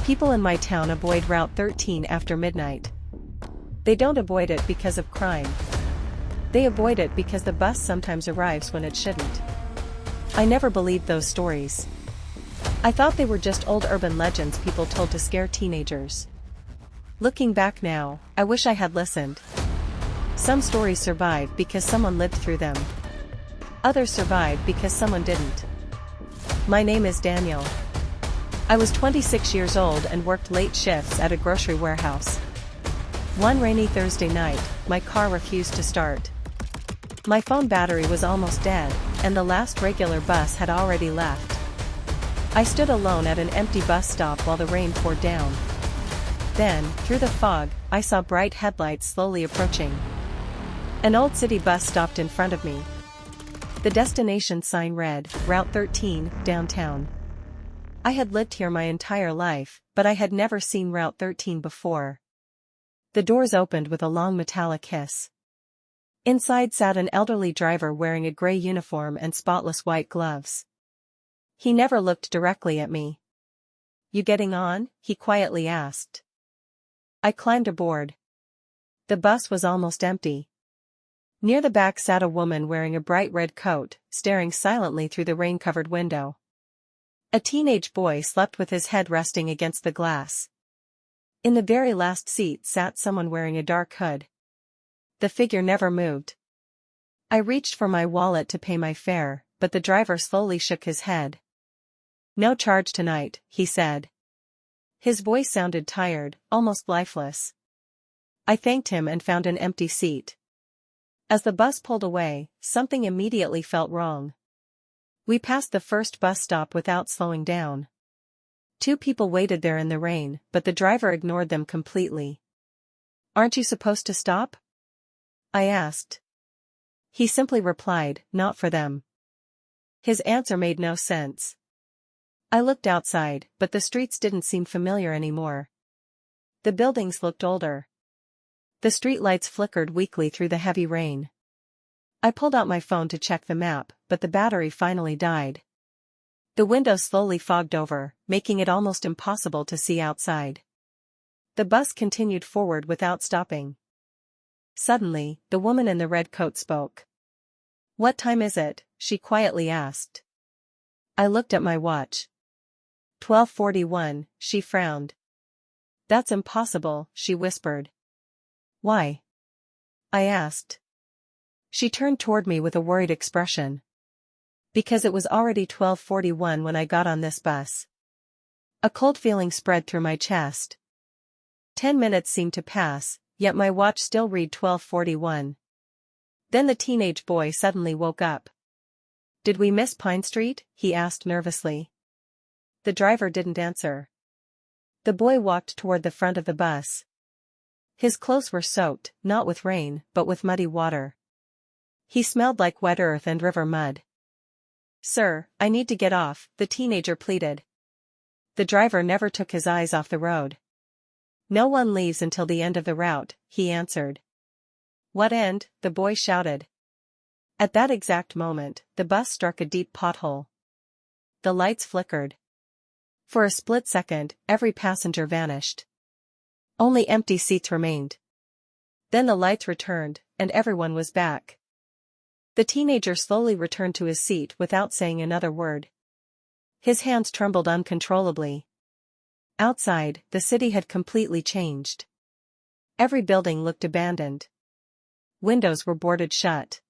People in my town avoid Route 13 after midnight. They don't avoid it because of crime. They avoid it because the bus sometimes arrives when it shouldn't. I never believed those stories. I thought they were just old urban legends people told to scare teenagers. Looking back now, I wish I had listened. Some stories survive because someone lived through them. Others survive because someone didn't. My name is Daniel. I was 26 years old and worked late shifts at a grocery warehouse. One rainy Thursday night, my car refused to start. My phone battery was almost dead, and the last regular bus had already left. I stood alone at an empty bus stop while the rain poured down. Then, through the fog, I saw bright headlights slowly approaching. An old city bus stopped in front of me. The destination sign read, Route 13, downtown. I had lived here my entire life, but I had never seen Route 13 before. The doors opened with a long metallic hiss. Inside sat an elderly driver wearing a gray uniform and spotless white gloves. He never looked directly at me. "You getting on?" he quietly asked. I climbed aboard. The bus was almost empty. Near the back sat a woman wearing a bright red coat, staring silently through the rain-covered window. A teenage boy slept with his head resting against the glass. In the very last seat sat someone wearing a dark hood. The figure never moved. I reached for my wallet to pay my fare, but the driver slowly shook his head. "No charge tonight," he said. His voice sounded tired, almost lifeless. I thanked him and found an empty seat. As the bus pulled away, something immediately felt wrong. We passed the first bus stop without slowing down. Two people waited there in the rain, but the driver ignored them completely. "Aren't you supposed to stop?" I asked. He simply replied, "Not for them." His answer made no sense. I looked outside, but the streets didn't seem familiar anymore. The buildings looked older. The streetlights flickered weakly through the heavy rain. I pulled out my phone to check the map, but the battery finally died. The windows slowly fogged over, making it almost impossible to see outside. The bus continued forward without stopping. Suddenly, the woman in the red coat spoke. "What time is it?" she quietly asked. I looked at my watch. 12:41, she frowned. "That's impossible," she whispered. "Why?" I asked. She turned toward me with a worried expression. "Because it was already 12:41 when I got on this bus." A cold feeling spread through my chest. 10 minutes seemed to pass, yet my watch still read 12:41. Then the teenage boy suddenly woke up. "Did we miss Pine Street?" he asked nervously. The driver didn't answer. The boy walked toward the front of the bus. His clothes were soaked, not with rain, but with muddy water. He smelled like wet earth and river mud. "Sir, I need to get off," the teenager pleaded. The driver never took his eyes off the road. "No one leaves until the end of the route," he answered. "What end?" the boy shouted. At that exact moment, the bus struck a deep pothole. The lights flickered. For a split second, every passenger vanished. Only empty seats remained. Then the lights returned, and everyone was back. The teenager slowly returned to his seat without saying another word. His hands trembled uncontrollably. Outside, the city had completely changed. Every building looked abandoned. Windows were boarded shut.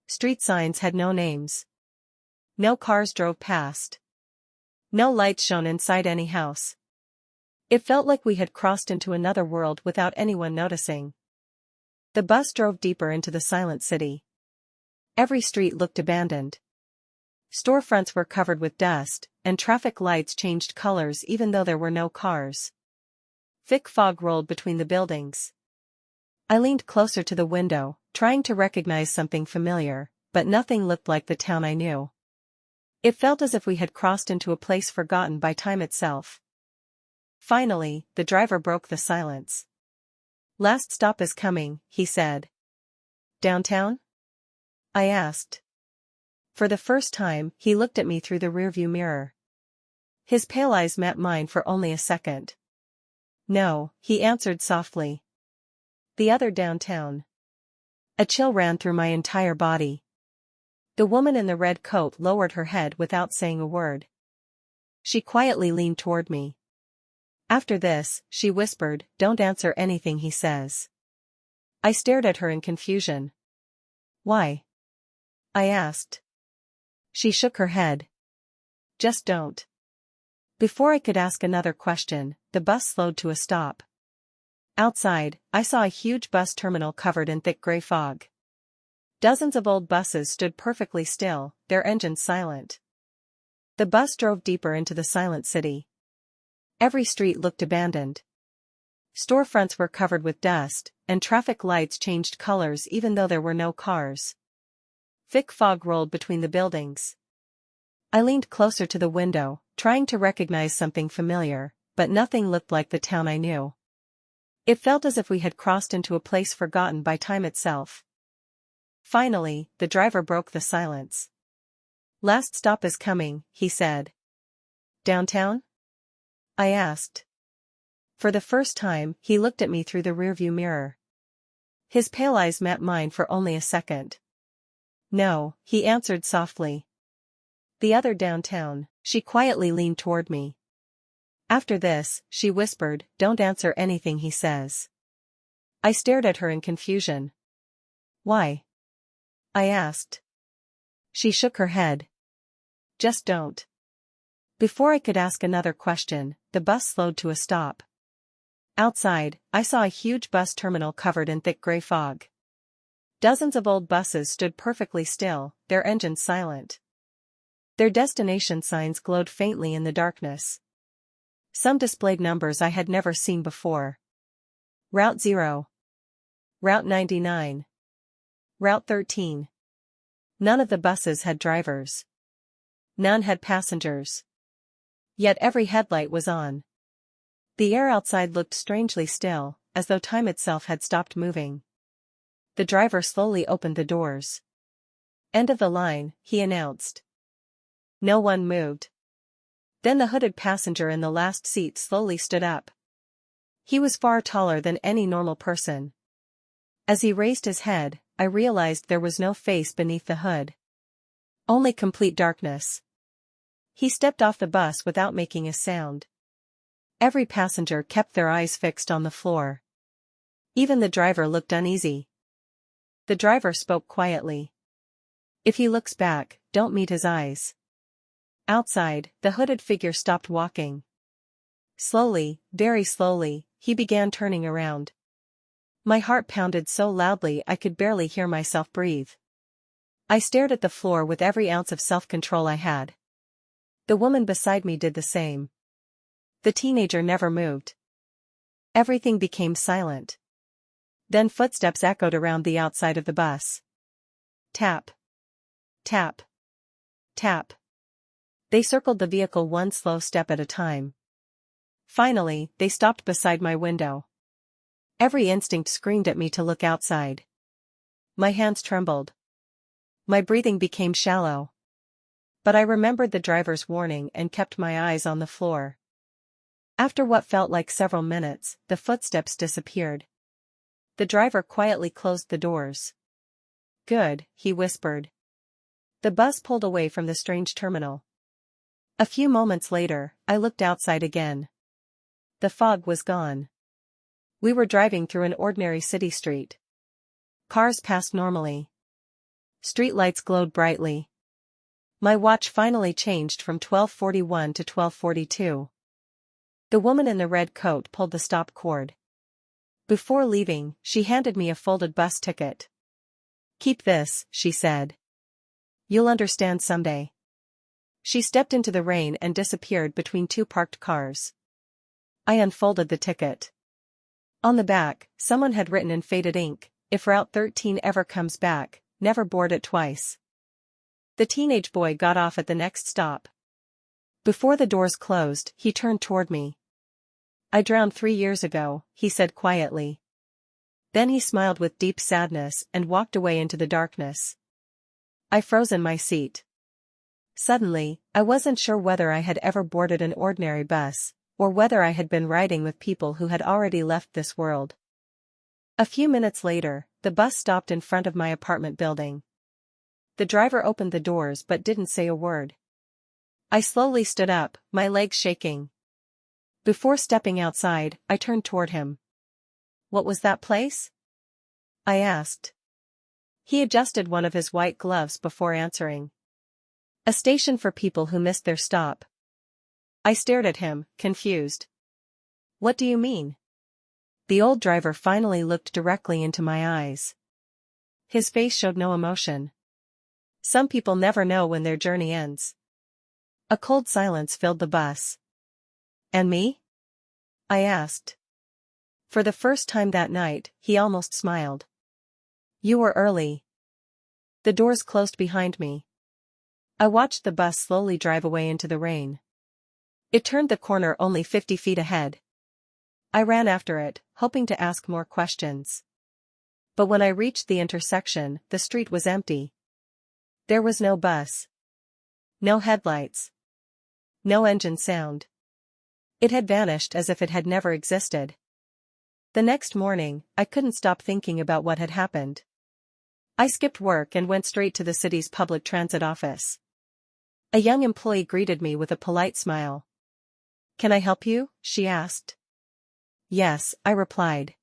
Street signs had no names. No cars drove past. No lights shone inside any house. It felt like we had crossed into another world without anyone noticing. The bus drove deeper into the silent city. Every street looked abandoned. Storefronts were covered with dust, and traffic lights changed colors even though there were no cars. Thick fog rolled between the buildings. I leaned closer to the window, trying to recognize something familiar, but nothing looked like the town I knew. It felt as if we had crossed into a place forgotten by time itself. Finally, the driver broke the silence. "Last stop is coming," he said. "Downtown?" I asked. For the first time, he looked at me through the rearview mirror. His pale eyes met mine for only a second. No, he answered softly. The other downtown. A chill ran through my entire body. The woman in the red coat lowered her head without saying a word. She quietly leaned toward me. After this, she whispered, "Don't answer anything he says." I stared at her in confusion. Why? I asked. She shook her head. Just don't. Before I could ask another question, the bus slowed to a stop. Outside, I saw a huge bus terminal covered in thick gray fog. Dozens of old buses stood perfectly still, their engines silent. The bus drove deeper into the silent city. Every street looked abandoned. Storefronts were covered with dust, and traffic lights changed colors even though there were no cars. Thick fog rolled between the buildings. I leaned closer to the window, trying to recognize something familiar, but nothing looked like the town I knew. It felt as if we had crossed into a place forgotten by time itself. Finally, the driver broke the silence. "Last stop is coming," he said. "Downtown?" I asked. For the first time, he looked at me through the rearview mirror. His pale eyes met mine for only a second. "No," he answered softly. "The other downtown." She quietly leaned toward me. After this, she whispered, "Don't answer anything he says." I stared at her in confusion. Why? I asked. She shook her head. Just don't. Before I could ask another question, the bus slowed to a stop. Outside, I saw a huge bus terminal covered in thick gray fog. Dozens of old buses stood perfectly still, their engines silent. Their destination signs glowed faintly in the darkness. Some displayed numbers I had never seen before. Route 0. Route 99. Route 13. None of the buses had drivers. None had passengers. Yet every headlight was on. The air outside looked strangely still, as though time itself had stopped moving. The driver slowly opened the doors. "End of the line," he announced. No one moved. Then the hooded passenger in the last seat slowly stood up. He was far taller than any normal person. As he raised his head, I realized there was no face beneath the hood. Only complete darkness. He stepped off the bus without making a sound. Every passenger kept their eyes fixed on the floor. Even the driver looked uneasy. The driver spoke quietly. "If he looks back, don't meet his eyes." Outside, the hooded figure stopped walking. Slowly, very slowly, he began turning around. My heart pounded so loudly I could barely hear myself breathe. I stared at the floor with every ounce of self-control I had. The woman beside me did the same. The teenager never moved. Everything became silent. Then footsteps echoed around the outside of the bus. Tap. Tap. Tap. They circled the vehicle one slow step at a time. Finally, they stopped beside my window. Every instinct screamed at me to look outside. My hands trembled. My breathing became shallow. But I remembered the driver's warning and kept my eyes on the floor. After what felt like several minutes, the footsteps disappeared. The driver quietly closed the doors. "Good," he whispered. The bus pulled away from the strange terminal. A few moments later, I looked outside again. The fog was gone. We were driving through an ordinary city street. Cars passed normally. Streetlights glowed brightly. My watch finally changed from 12:41 to 12:42. The woman in the red coat pulled the stop cord. Before leaving, she handed me a folded bus ticket. "Keep this," she said. "You'll understand someday." She stepped into the rain and disappeared between two parked cars. I unfolded the ticket. On the back, someone had written in faded ink, "If Route 13 ever comes back, never board it twice." The teenage boy got off at the next stop. Before the doors closed, he turned toward me. "I drowned 3 years ago," he said quietly. Then he smiled with deep sadness and walked away into the darkness. I froze in my seat. Suddenly, I wasn't sure whether I had ever boarded an ordinary bus, or whether I had been riding with people who had already left this world. A few minutes later, the bus stopped in front of my apartment building. The driver opened the doors but didn't say a word. I slowly stood up, my legs shaking. Before stepping outside, I turned toward him. "What was that place?" I asked. He adjusted one of his white gloves before answering. "A station for people who missed their stop." I stared at him, confused. "What do you mean?" The old driver finally looked directly into my eyes. His face showed no emotion. Some people never know when their journey ends. A cold silence filled the bus. "And me?" I asked. For the first time that night, he almost smiled. "You were early." The doors closed behind me. I watched the bus slowly drive away into the rain. It turned the corner only 50 feet ahead. I ran after it, hoping to ask more questions. But when I reached the intersection, the street was empty. There was no bus. No headlights. No engine sound. It had vanished as if it had never existed. The next morning, I couldn't stop thinking about what had happened. I skipped work and went straight to the city's public transit office. A young employee greeted me with a polite smile. "Can I help you?" she asked. "Yes," I replied.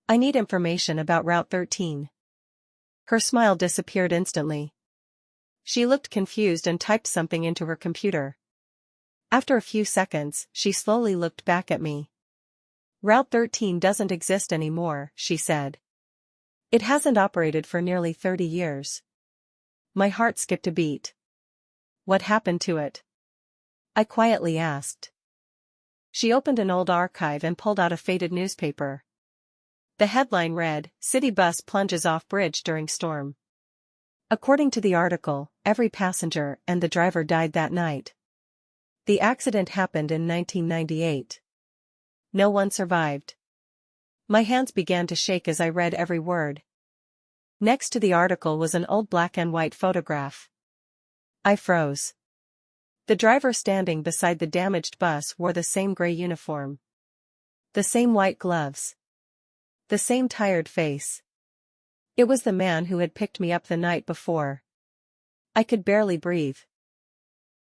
"I need information about Route 13. Her smile disappeared instantly. She looked confused and typed something into her computer. After a few seconds, she slowly looked back at me. "Route 13 doesn't exist anymore," she said. "It hasn't operated for nearly 30 years. My heart skipped a beat. "What happened to it?" I quietly asked. She opened an old archive and pulled out a faded newspaper. The headline read, "City Bus Plunges Off Bridge During Storm." According to the article, every passenger and the driver died that night. The accident happened in 1998. No one survived. My hands began to shake as I read every word. Next to the article was an old black and white photograph. I froze. The driver standing beside the damaged bus wore the same gray uniform. The same white gloves. The same tired face. It was the man who had picked me up the night before. I could barely breathe.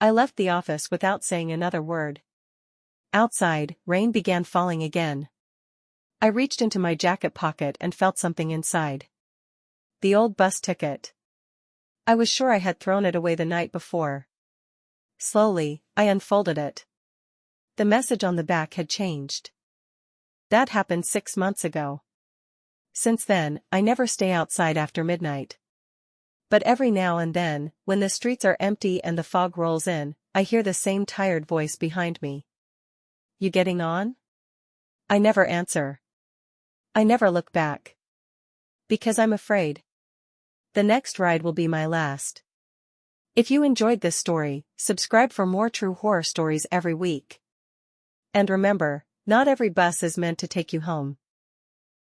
I left the office without saying another word. Outside, rain began falling again. I reached into my jacket pocket and felt something inside. The old bus ticket. I was sure I had thrown it away the night before. Slowly, I unfolded it. The message on the back had changed. That happened 6 months ago. Since then, I never stay outside after midnight. But every now and then, when the streets are empty and the fog rolls in, I hear the same tired voice behind me. "You getting on?" I never answer. I never look back. Because I'm afraid. The next ride will be my last. If you enjoyed this story, subscribe for more true horror stories every week. And remember, not every bus is meant to take you home.